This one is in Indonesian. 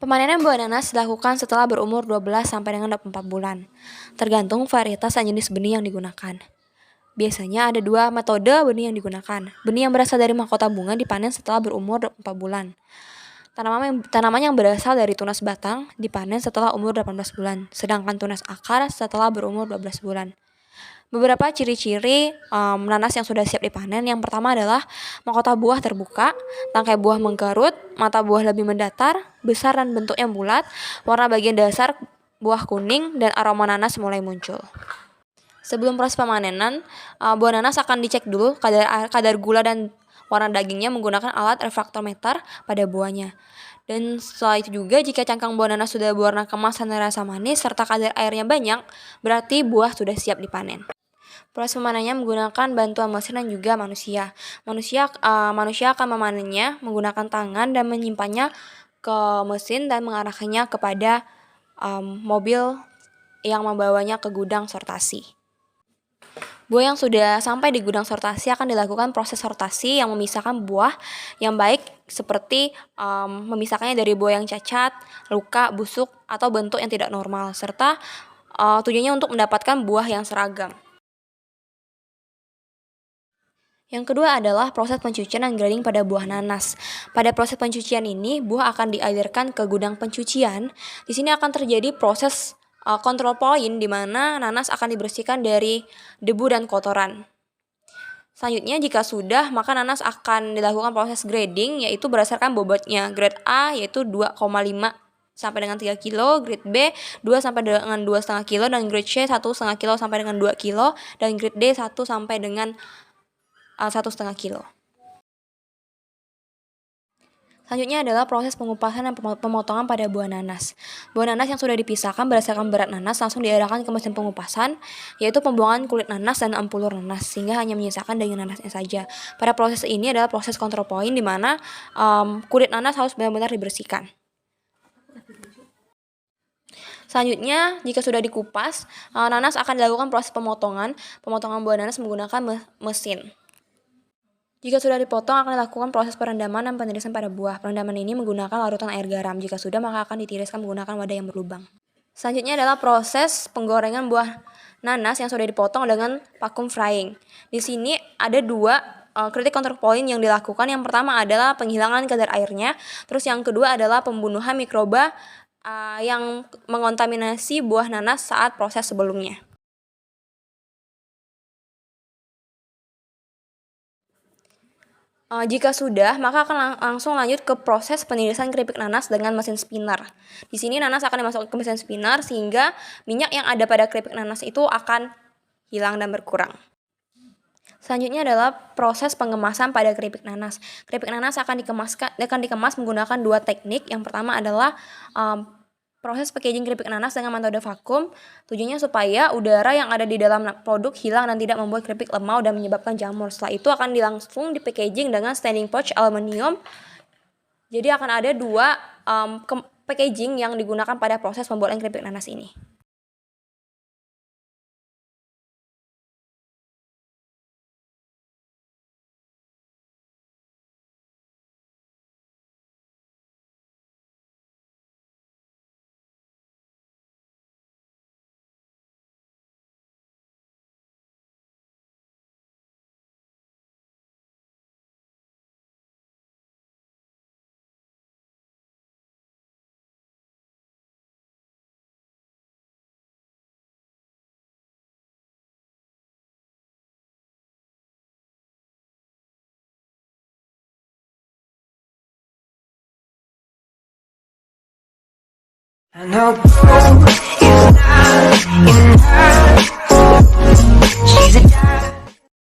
Pemanenan buah nanas dilakukan setelah berumur 12 sampai dengan 24 bulan, tergantung varietas dan jenis benih yang digunakan. Biasanya ada dua metode benih yang digunakan. Benih yang berasal dari mahkota bunga dipanen setelah berumur 24 bulan. Tanaman yang berasal dari tunas batang dipanen setelah umur 18 bulan, sedangkan tunas akar setelah berumur 12 bulan. Beberapa ciri-ciri nanas yang sudah siap dipanen. Yang pertama adalah mahkota buah terbuka, tangkai buah mengkerut, mata buah lebih mendatar, besar dan bentuknya bulat, warna bagian dasar buah kuning, dan aroma nanas mulai muncul. Sebelum proses pemanenan, buah nanas akan dicek dulu kadar gula dan warna dagingnya menggunakan alat refraktometer pada buahnya. Dan setelah itu juga, jika cangkang buah nanas sudah berwarna kemasan dan rasa manis serta kadar airnya banyak, berarti buah sudah siap dipanen. Proses memanennya menggunakan bantuan mesin dan juga manusia. Manusia akan memanennya menggunakan tangan dan menyimpannya ke mesin dan mengarahkannya kepada mobil yang membawanya ke gudang sortasi. Buah yang sudah sampai di gudang sortasi akan dilakukan proses sortasi yang memisahkan buah yang baik seperti memisahkannya dari buah yang cacat, luka, busuk, atau bentuk yang tidak normal, serta tujuannya untuk mendapatkan buah yang seragam. Yang kedua adalah proses pencucian dan grading pada buah nanas. Pada proses pencucian ini, buah akan dialirkan ke gudang pencucian. Di sini akan terjadi proses control point di mana nanas akan dibersihkan dari debu dan kotoran. Selanjutnya, jika sudah, maka nanas akan dilakukan proses grading, yaitu berdasarkan bobotnya. Grade A yaitu 2,5 sampai dengan 3 kilo, grade B 2 sampai dengan 2,5 kilo, dan grade C 1,5 kilo sampai dengan 2 kilo, dan grade D 1 sampai dengan 1,5 kilo. Selanjutnya adalah proses pengupasan dan pemotongan pada buah nanas. Buah nanas yang sudah dipisahkan berdasarkan berat nanas langsung diarahkan ke mesin pengupasan, yaitu pembuangan kulit nanas dan ampulur nanas, sehingga hanya menyisakan daging nanasnya saja. Pada proses ini adalah proses control point di mana kulit nanas harus benar-benar dibersihkan. Selanjutnya, jika sudah dikupas, nanas akan dilakukan proses pemotongan buah nanas menggunakan mesin. Jika sudah dipotong, akan dilakukan proses perendaman dan penirisan pada buah. Perendaman ini menggunakan larutan air garam. Jika sudah, maka akan ditiriskan menggunakan wadah yang berlubang. Selanjutnya adalah proses penggorengan buah nanas yang sudah dipotong dengan vacuum frying. Di sini ada dua critical control point yang dilakukan. Yang pertama adalah penghilangan kadar airnya. Terus yang kedua adalah pembunuhan mikroba yang mengontaminasi buah nanas saat proses sebelumnya. Jika sudah, maka akan langsung lanjut ke proses penirisan keripik nanas dengan mesin spinner. Di sini nanas akan dimasukkan ke mesin spinner sehingga minyak yang ada pada keripik nanas itu akan hilang dan berkurang. Selanjutnya adalah proses pengemasan pada keripik nanas. Keripik nanas akan dikemas menggunakan dua teknik. Yang pertama adalah proses packaging keripik nanas dengan metode vakum. Tujuannya supaya udara yang ada di dalam produk hilang dan tidak membuat keripik lemau dan menyebabkan jamur. Setelah itu akan langsung di packaging dengan standing pouch aluminium. Jadi akan ada dua packaging yang digunakan pada proses pembuatan keripik nanas ini. I know